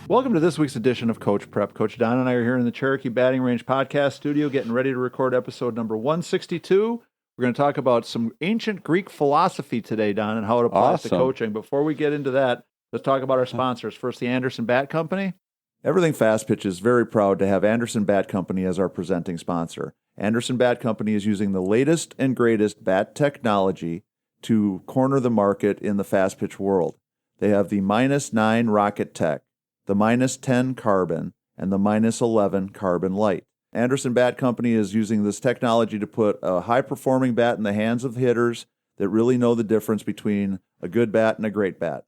Welcome to this week's edition of Coach Prep. Coach Don and I are here in the Cherokee Batting Range podcast studio getting ready to record episode number 162. We're going to talk about some ancient Greek philosophy today, Don, and how it applies to coaching. Before we get into that, let's talk about our sponsors. First, the Anderson Bat Company. Everything Fast Pitch is very proud to have Anderson Bat Company as our presenting sponsor. Anderson Bat Company is using the latest and greatest bat technology to corner the market in the fast pitch world. They have the -9 Rocket Tech, the -10 Carbon, and the -11 Carbon Light. Anderson Bat Company is using this technology to put a high-performing bat in the hands of hitters that really know the difference between a good bat and a great bat.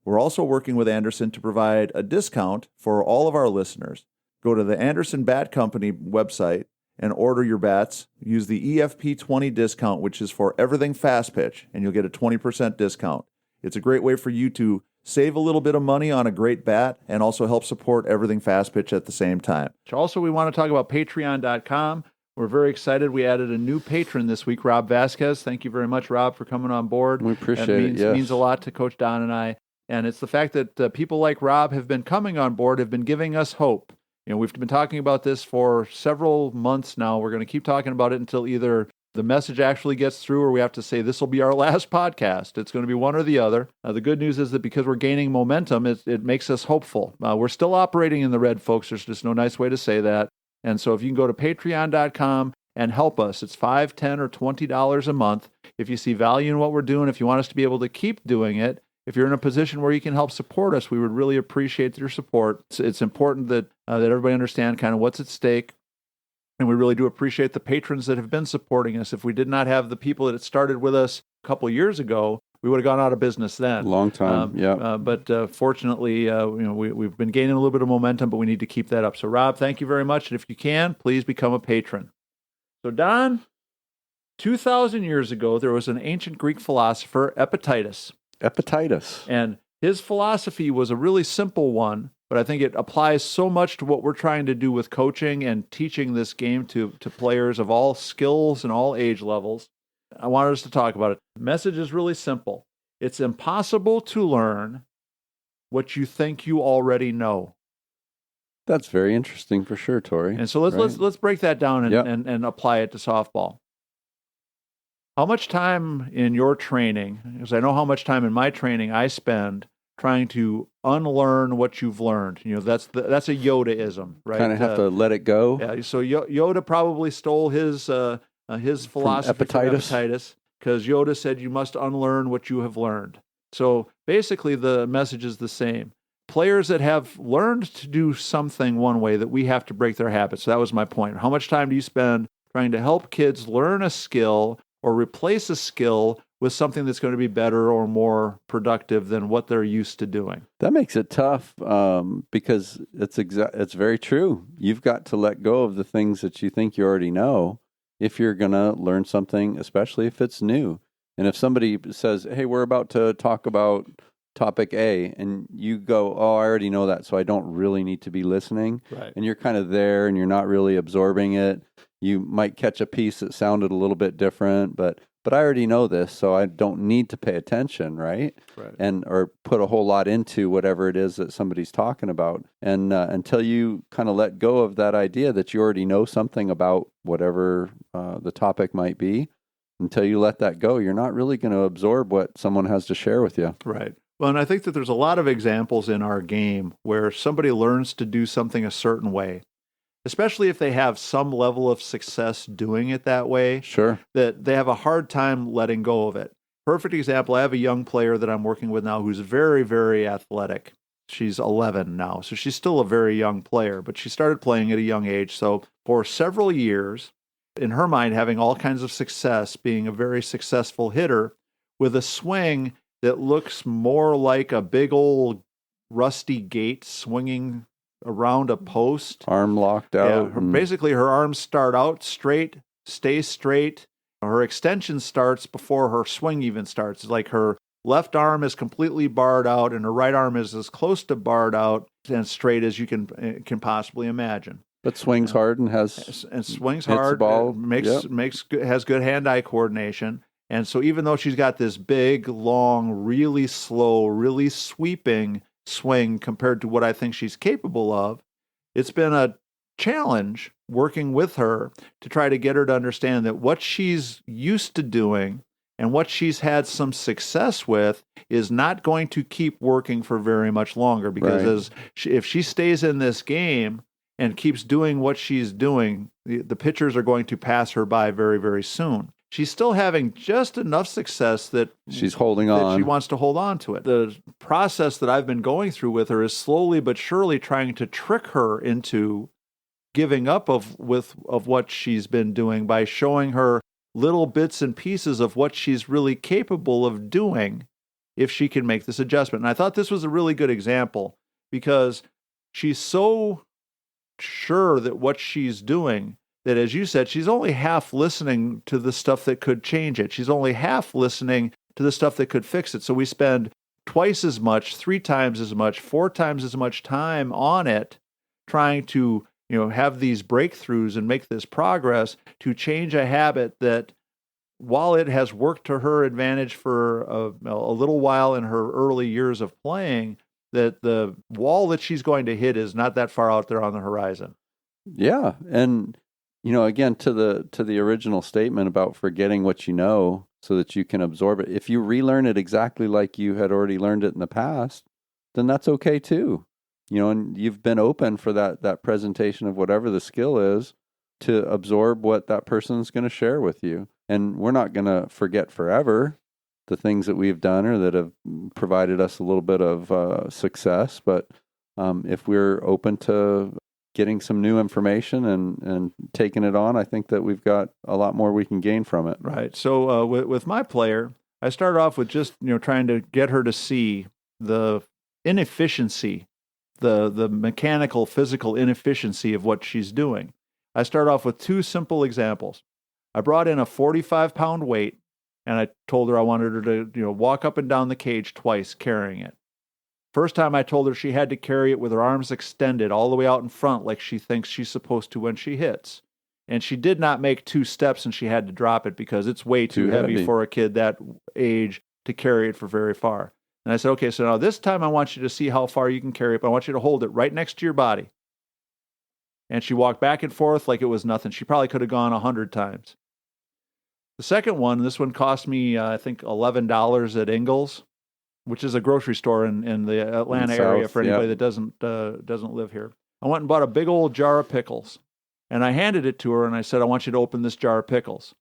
We're also working with Anderson to provide a discount for all of our listeners. Go to the Anderson Bat Company website and order your bats. Use the EFP20 discount, which is for everything fast pitch, and you'll get a 20% discount. It's a great way for you to save a little bit of money on a great bat and also help support everything fast pitch at the same time. Also, we want to talk about Patreon.com. We're very excited. We added a new patron this week, Rob Vasquez. Thank you very much, Rob, for coming on board. We appreciate it. Yes. It means a lot to Coach Don and I. And it's the fact that people like Rob have been coming on board, have been giving us hope. You know, we've been talking about this for several months now. We're going to keep talking about it until either the message actually gets through or we have to say this will be our last podcast. It's going to be one or the other. The good news is that because we're gaining momentum, it makes us hopeful. We're still operating in the red, folks. There's just no nice way to say that. And so if you can go to patreon.com and help us, it's $5, $10, or $20 a month. If you see value in what we're doing, if you want us to be able to keep doing it, if you're in a position where you can help support us, we would really appreciate your support. It's important that everybody understand kind of what's at stake. And we really do appreciate the patrons that have been supporting us. If we did not have the people that started with us a couple of years ago, we would have gone out of business then. Long time, yeah. But fortunately, we've been gaining a little bit of momentum, but we need to keep that up. So, Rob, thank you very much. And if you can, please become a patron. So, Don, 2,000 years ago, there was an ancient Greek philosopher, Epictetus. And his philosophy was a really simple one, but I think it applies so much to what we're trying to do with coaching and teaching this game to players of all skills and all age levels. I wanted us to talk about it. The message is really simple. It's impossible to learn what you think you already know. That's very interesting for sure, Tori. And so let's break that down and apply it to softball. How much time in your training, because I know how much time in my training I spend trying to unlearn what you've learned. You know, that's a Yoda-ism, right? Kind of have to let it go. Yeah, so Yoda probably stole his philosophy from Epictetus because Yoda said you must unlearn what you have learned. So basically the message is the same. Players that have learned to do something one way, that we have to break their habits. So that was my point. How much time do you spend trying to help kids learn a skill or replace a skill with something that's going to be better or more productive than what they're used to doing? That makes it tough because it's very true. You've got to let go of the things that you think you already know if you're going to learn something, especially if it's new. And if somebody says, hey, we're about to talk about topic A, and you go, oh, I already know that, so I don't really need to be listening. Right. And you're kind of there and you're not really absorbing it. You might catch a piece that sounded a little bit different, but I already know this, so I don't need to pay attention, right? Or put a whole lot into whatever it is that somebody's talking about. And until you kind of let go of that idea that you already know something about whatever the topic might be, until you let that go, you're not really going to absorb what someone has to share with you. Right. Well, and I think that there's a lot of examples in our game where somebody learns to do something a certain way, especially if they have some level of success doing it that way. Sure. That they have a hard time letting go of it. Perfect example, I have a young player that I'm working with now who's very, very athletic. She's 11 now, so she's still a very young player, but she started playing at a young age. So for several years, in her mind, having all kinds of success, being a very successful hitter with a swing that looks more like a big old rusty gate swinging around a post. Arm locked out. Yeah, basically, her arms start out straight, stay straight. Her extension starts before her swing even starts. It's like her left arm is completely barred out, and her right arm is as close to barred out and straight as you can possibly imagine. But swings hard and swings hard. The ball. Has good hand-eye coordination. And so even though she's got this big, long, really slow, really sweeping swing compared to what I think she's capable of. It's been a challenge working with her to try to get her to understand that what she's used to doing and what she's had some success with is not going to keep working for very much longer, because if she stays in this game and keeps doing what she's doing, the pitchers are going to pass her by very, very soon. She's still having just enough success that she's holding on. She wants to hold on to it. The process that I've been going through with her is slowly but surely trying to trick her into giving up of what she's been doing by showing her little bits and pieces of what she's really capable of doing if she can make this adjustment. And I thought this was a really good example, because she's so sure that what she's doing that, as you said, she's only half listening to the stuff that could change it. She's only half listening to the stuff that could fix it. So we spend twice as much, 3 times as much, 4 times as much time on it, trying to have these breakthroughs and make this progress to change a habit that, while it has worked to her advantage for a little while in her early years of playing, that the wall that she's going to hit is not that far out there on the horizon. Yeah. And, again, to the original statement about forgetting what you know so that you can absorb it, if you relearn it exactly like you had already learned it in the past, then that's okay too. And you've been open for that presentation of whatever the skill is to absorb what that person's going to share with you. And we're not going to forget forever the things that we've done or that have provided us a little bit of success. But if we're open to getting some new information and taking it on, I think that we've got a lot more we can gain from it. Right. So with my player, I started off with just trying to get her to see the inefficiency, the mechanical, physical inefficiency of what she's doing. I start off with 2 simple examples. I brought in a 45-pound weight, and I told her I wanted her to walk up and down the cage twice carrying it. First time I told her she had to carry it with her arms extended all the way out in front like she thinks she's supposed to when she hits. And she did not make 2 steps, and she had to drop it because it's way too heavy for a kid that age to carry it for very far. And I said, okay, so now this time I want you to see how far you can carry it, but I want you to hold it right next to your body. And she walked back and forth like it was nothing. She probably could have gone 100 times. The second one, this one cost me, I think, $11 at Ingles, which is a grocery store in the Atlanta area for anybody that doesn't live here. I went and bought a big old jar of pickles, and I handed it to her, and I said, I want you to open this jar of pickles.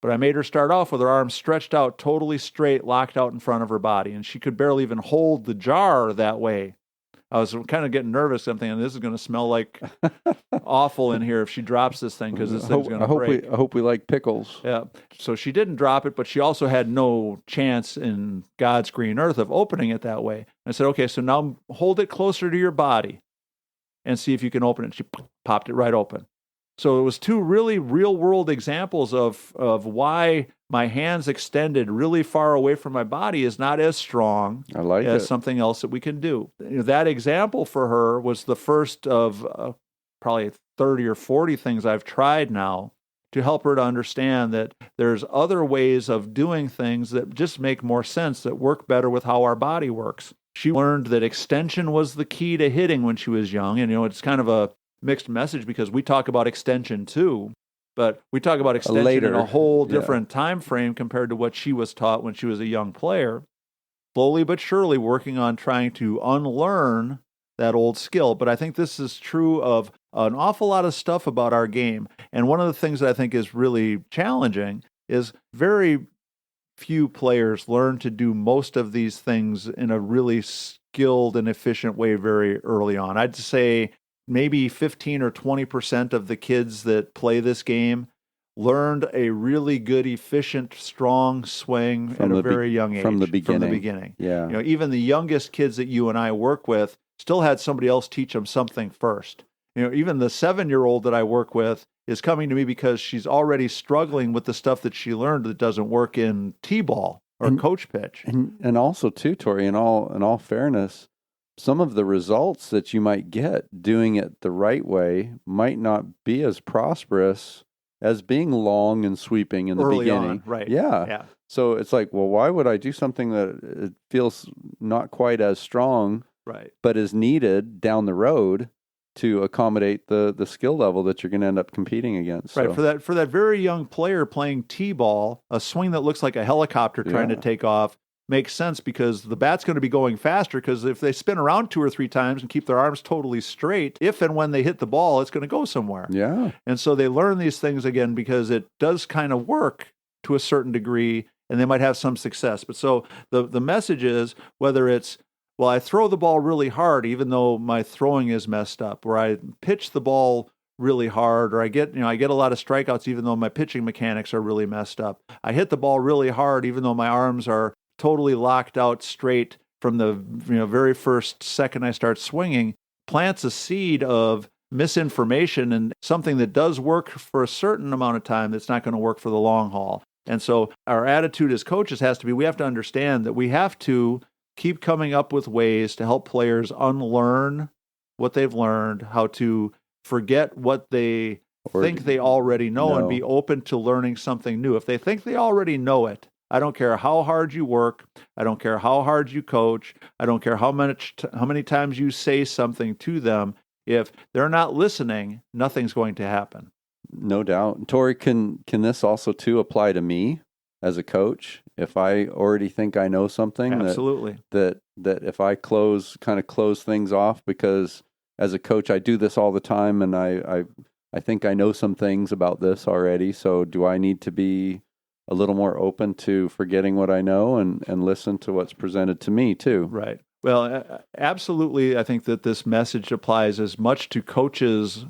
But I made her start off with her arms stretched out, totally straight, locked out in front of her body, and she could barely even hold the jar that way. I was kind of getting nervous. I'm thinking, this is going to smell like awful in here if she drops this thing, because this thing's going to break. I hope we like pickles. Yeah. So she didn't drop it, but she also had no chance in God's green earth of opening it that way. I said, okay, so now hold it closer to your body and see if you can open it. She popped it right open. So it was 2 really real-world examples of why my hands extended really far away from my body is not as strong as something else that we can do. That example for her was the first of probably 30 or 40 things I've tried now to help her to understand that there's other ways of doing things that just make more sense, that work better with how our body works. She learned that extension was the key to hitting when she was young, and it's kind of a mixed message because we talk about extension too, but we talk about extension in a whole different time frame compared to what she was taught when she was a young player. Slowly but surely working on trying to unlearn that old skill. But I think this is true of an awful lot of stuff about our game. And one of the things that I think is really challenging is very few players learn to do most of these things in a really skilled and efficient way very early on. I'd say maybe 15 or 20% of the kids that play this game learned a really good, efficient, strong swing at a very young age. From the beginning. Yeah. Even the youngest kids that you and I work with still had somebody else teach them something first. Even the 7-year-old that I work with is coming to me because she's already struggling with the stuff that she learned that doesn't work in T-ball or coach pitch. And also too, Tori, in all fairness, some of the results that you might get doing it the right way might not be as prosperous as being long and sweeping in the early beginning. On, right. Yeah. So it's like, well, why would I do something that it feels not quite as strong right, but is needed down the road to accommodate the skill level that you're going to end up competing against. Right. So, For that very young player playing T-ball, a swing that looks like a helicopter trying to take off makes sense because the bat's going to be going faster, because if they spin around 2 or 3 times and keep their arms totally straight, if and when they hit the ball, it's going to go somewhere. Yeah. And so they learn these things again because it does kind of work to a certain degree, and they might have some success. But so the message is, whether it's, well, I throw the ball really hard even though my throwing is messed up, or I pitch the ball really hard, or I get a lot of strikeouts even though my pitching mechanics are really messed up. I hit the ball really hard even though my arms are totally locked out straight from the very first second I start swinging. Plants a seed of misinformation and something that does work for a certain amount of time that's not going to work for the long haul. And so our attitude as coaches has to be, we have to understand that we have to keep coming up with ways to help players unlearn what they've learned, how to forget what they think they already know, and be open to learning something new. If they think they already know it, I don't care how hard you work, I don't care how hard you coach, I don't care how many times you say something to them. If they're not listening, nothing's going to happen. No doubt. Tori, can this also too apply to me as a coach? If I already think I know something, absolutely, that if I close things off, because as a coach I do this all the time, and I think I know some things about this already. So do I need to be a little more open to forgetting what I know and listen to what's presented to me too? Right. Well, absolutely. I think that this message applies as much to coaches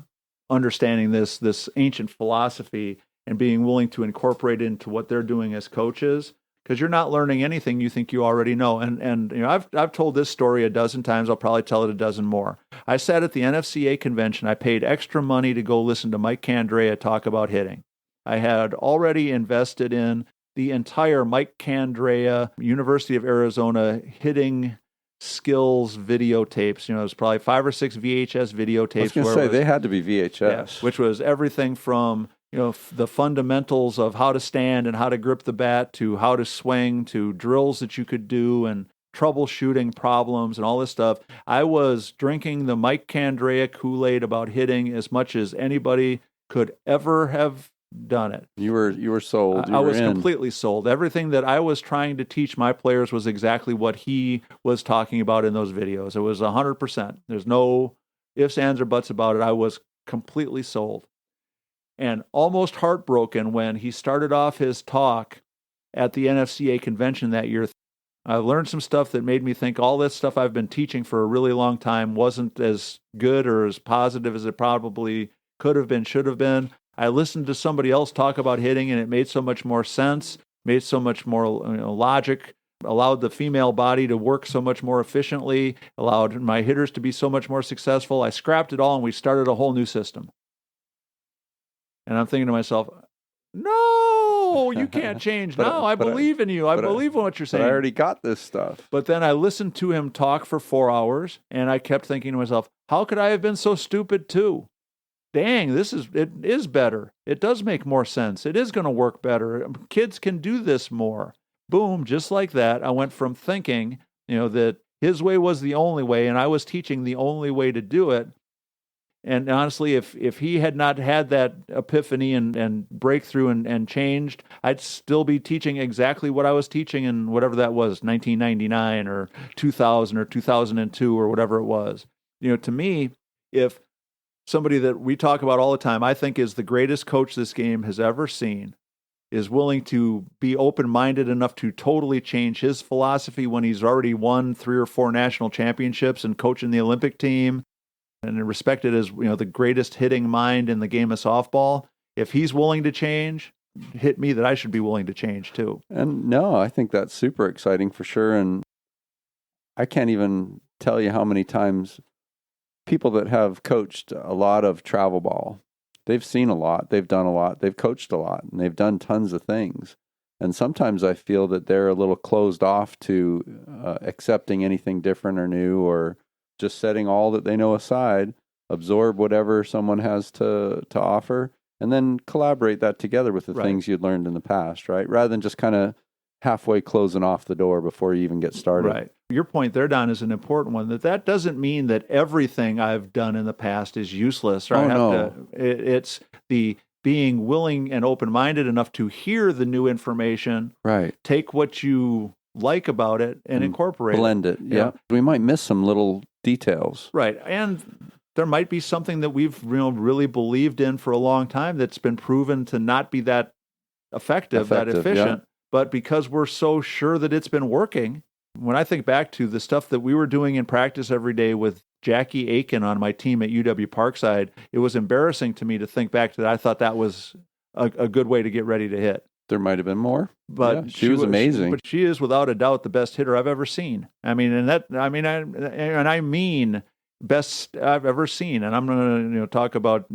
understanding this ancient philosophy and being willing to incorporate it into what they're doing as coaches, because you're not learning anything you think you already know. And I've told this story a dozen times. I'll probably tell it a dozen more. I sat at the NFCA convention. I paid extra money to go listen to Mike Candrea talk about hitting. I had already invested in the entire Mike Candrea, University of Arizona hitting skills videotapes. It was probably 5 or 6 VHS videotapes. I was going to say, they had to be VHS. Yeah, which was everything from the fundamentals of how to stand and how to grip the bat, to how to swing, to drills that you could do, and troubleshooting problems and all this stuff. I was drinking the Mike Candrea Kool-Aid about hitting as much as anybody could ever have done it. You were sold. I was completely sold. Everything that I was trying to teach my players was exactly what he was talking about in those videos. It was 100%. There's no ifs, ands, or buts about it. I was completely sold. And almost heartbroken when he started off his talk at the NFCA convention that year. I learned some stuff that made me think all this stuff I've been teaching for a really long time wasn't as good or as positive as it probably could have been, should have been. I listened to somebody else talk about hitting, and it made so much more sense, made so much more logic, allowed the female body to work so much more efficiently, allowed my hitters to be so much more successful. I scrapped it all, and we started a whole new system. And I'm thinking to myself, no, you can't change now. I believe in you. I believe in what you're saying. But I already got this stuff. But then I listened to him talk for 4 hours, and I kept thinking to myself, how could I have been so stupid too? Dang, it is better. It does make more sense. It is going to work better. Kids can do this more. Boom, just like that, I went from thinking, that his way was the only way, and I was teaching the only way to do it. And honestly, if he had not had that epiphany and breakthrough and changed, I'd still be teaching exactly what I was teaching in whatever that was, 1999 or 2000 or 2002 or whatever it was. To me, if somebody that we talk about all the time, I think is the greatest coach this game has ever seen, is willing to be open-minded enough to totally change his philosophy when he's already won 3 or 4 national championships and coaching the Olympic team, and respected as the greatest hitting mind in the game of softball. If he's willing to change, hit me that I should be willing to change too. And no, I think that's super exciting for sure. And I can't even tell you how many times people that have coached a lot of travel ball, they've seen a lot, they've done a lot, they've coached a lot, and they've done tons of things. And sometimes I feel that they're a little closed off to accepting anything different or new, or just setting all that they know aside, absorb whatever someone has to offer, and then collaborate that together with the things you'd learned in the past, right? Rather than just kind of halfway closing off the door before you even get started. Right. your point there, Don, is an important one, that doesn't mean that everything I've done in the past is useless. Or it's the being willing and open-minded enough to hear the new information, right? Take what you like about it and incorporate blend it. Yeah. We might miss some little details. Right. And there might be something that we've really believed in for a long time that's been proven to not be that effective, that efficient. Yeah. But because we're so sure that it's been working, when I think back to the stuff that we were doing in practice every day with Jackie Aiken on my team at UW Parkside, it was embarrassing to me to think back to that. I thought that was a good way to get ready to hit. There might have been more, but she was amazing. But she is without a doubt the best hitter I've ever seen. I mean best I've ever seen. And I'm going to talk about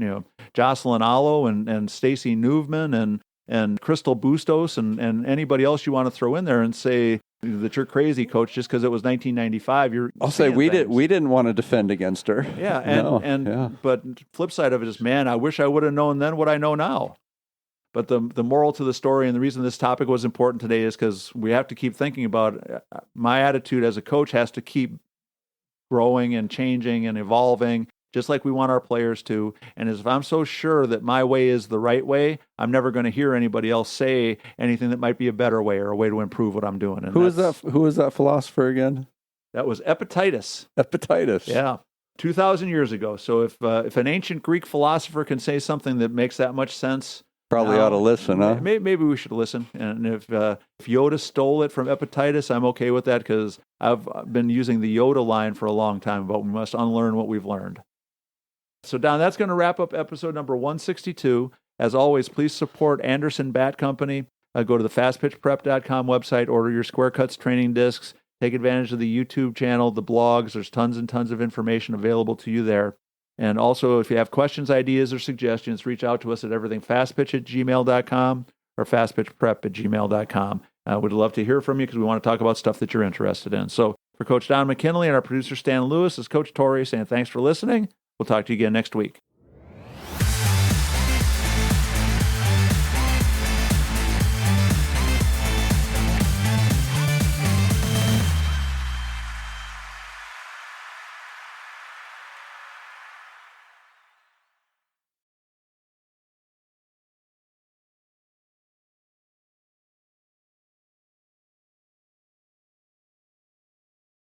Jocelyn Allo and Stacy Newman and Crystal Bustos and anybody else you want to throw in there and say that you're crazy, Coach, just because it was 1995. I'll say we didn't want to defend against her. Yeah, but flip side of it is, man, I wish I would have known then what I know now. But the moral to the story, and the reason this topic was important today, is because we have to keep thinking about my attitude as a coach has to keep growing and changing and evolving, just like we want our players to. And if I'm so sure that my way is the right way, I'm never going to hear anybody else say anything that might be a better way or a way to improve what I'm doing. And who is that philosopher again? That was Epictetus. Epictetus. Yeah. 2,000 years ago. So if an ancient Greek philosopher can say something that makes that much sense, probably ought to listen, huh? Maybe we should listen. And if Yoda stole it from Epictetus, I'm okay with that, because I've been using the Yoda line for a long time about we must unlearn what we've learned. So, Don, that's going to wrap up episode number 162. As always, please support Anderson Bat Company. Go to the fastpitchprep.com website, order your Square Cuts training discs, take advantage of the YouTube channel, the blogs. There's tons and tons of information available to you there. And also, if you have questions, ideas, or suggestions, reach out to us at everythingfastpitch@gmail.com or fastpitchprep@gmail.com. We'd love to hear from you because we want to talk about stuff that you're interested in. So for Coach Don McKinley and our producer Stan Lewis, this is Coach Torrey saying thanks for listening. We'll talk to you again next week.